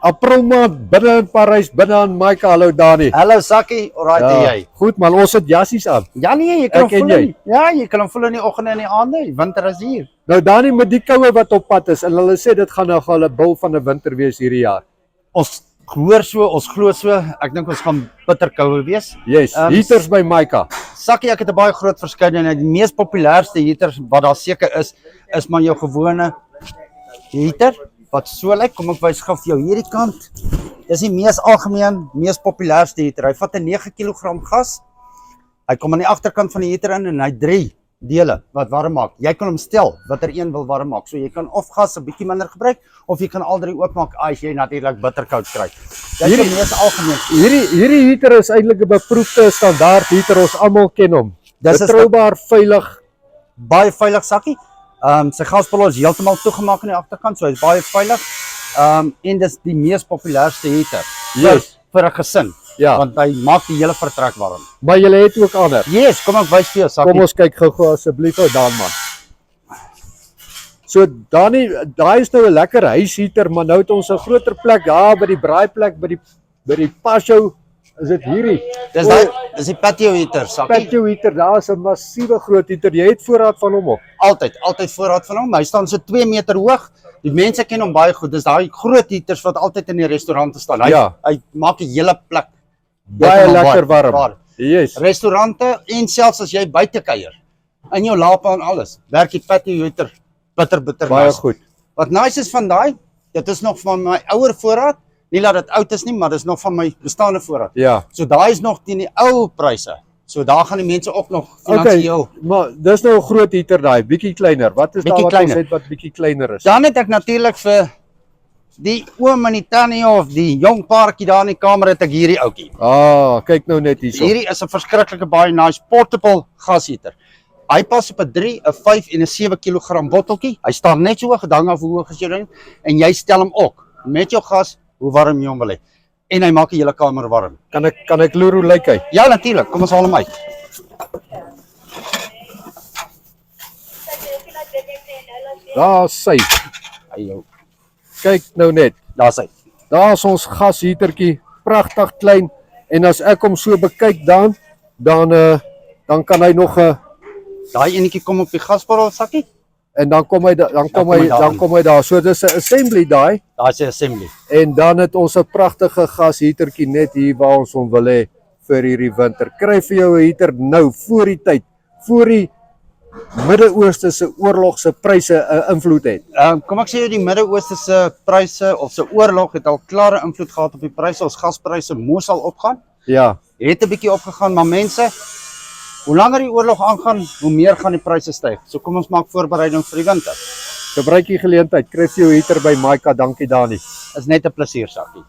April maand, binne in Parys, binne aan Maika. Hallo Dani. Hallo Sakkie, alright jy. Goed man, ons het jassies aan. Ja nee, jy kan Ek en hom jy. voel. Ja, jy kan hom voel in die oggende en die aande. Winter is hier. Nou Dani, met die koue wat op pad is, en hulle sê dit gaan nou al 'n bil van 'n winter wees hierdie jaar. Ons hoor so, ons glo so. Ek dink ons gaan bitterkoue wees. Yes, heaters by Maika. Sakkie, ek het 'n baie groot verskeidenheid. Die mees populairste heaters wat daar seker is maar jou gewone heater wat so lyk. Kom ek wys gou vir jou hierdie kant. Dis die mees algemeen, mees populairste heater. Hy vat 'n 9 kg gas. Hy kom aan die agterkant van die heater in en hy 3 dele wat warm maak. Jy kan hom stel watter een wil warm maak. So jy kan of gas 'n bietjie minder gebruik of jy kan al 3 oopmaak as jy natuurlik bitterkoud kry. Dis die mees algemeen. Hierdie heater is eintlik 'n beproefde standaard heater. Ons almal ken hom. Dis is betroubaar, veilig. Baie veilig Sakkie. Sy gasbol is heeltemal toegemaak aan die agterkant, so hy's baie veilig. En dis die mees populairste heater vir 'n gesin. Ja. Want hy maak die hele vertrek warm. Maar jy het ook ander. Yes, kom ek wys vir jou Sakkie. Kom ons kyk gou asseblief ou Dan man. So Dani, daai is nou 'n lekker huisheater, maar nou het ons 'n groter plek daar by die braaiplek by die patio. Is dit hierdie? Dis die patio heater Sakkie. Patio heater, daar is 'n massiewe groot heater. Jy het voorraad van hom op. Altyd voorraad van hom. Hy staan so 2 meter hoog. Die mense ken hom baie goed. Dis daai groot heaters wat altyd in die restaurante staan. Hy maak die hele plek baie lekker warm. Yes. Restaurante en selfs as jy buite kuier in jou lapa en alles, werk die patio heater bitter baie nice. goed. Wat nice is van daai, dit is nog van my ouer voorraad. Nie dat dit oud is nie, maar dis nog van my bestaande voorraad. Ja. So daai is nog teen die ou pryse. So daar gaan die mense ook nog finansiëel. Maar dis nou 'n groot heater daai, bietjie kleiner. Wat is daar wat ons het wat bietjie kleiner is? Dan het ek natuurlik vir die oom en die tannie of die jong paartjie daar in die kamer het ek hierdie ouetjie. Kyk nou net hierso. Hierdie is 'n verskriklike baie nice portable gasheater. Hy pas op 'n 3, 'n 5 en 'n 7 kg botteltjie. Hy staan net so hoog, hang af hoe hoog as jy ding en jy stel hom ook met jou gas hoe warm jy hom wil hê. En hy maak die hele kamer warm. Kan ek loer hoe lyk hy? Ja, natuurlik. Kom ons haal hom uit. Daar sy. Ayo, Kyk nou net. daar's hy. Daar is ons gasheatertjie, pragtig klein. En as ek hom so bekyk dan kan hy nog 'n Daai enetjie kom op die gasbottel Sakkie. en dan kom hy daar. So dis 'n assembly daai. Daar's sy assembly. En dan het ons 'n pragtige gasheatertjie net hier waar ons hom wil hê vir hierdie winter. Kry vir jou 'n heater nou voor die tyd, voor die Midde-Ooste se oorlog se pryse 'n invloed het. Kom ek sê jou die Midde-Ooste se pryse of se oorlog het al klare invloed gehad op die pryse. Ons gaspryse moes al opgaan. Ja. Het 'n bietjie opgegaan, maar mense, hoe langer die oorlog aangaan, hoe meer gaan die pryse styg. So kom ons maak voorbereiding vir die winter. Gebruik die geleentheid. Kry vir jou heater by Maika. Dankie Dani. Is net 'n plesier Sakkie.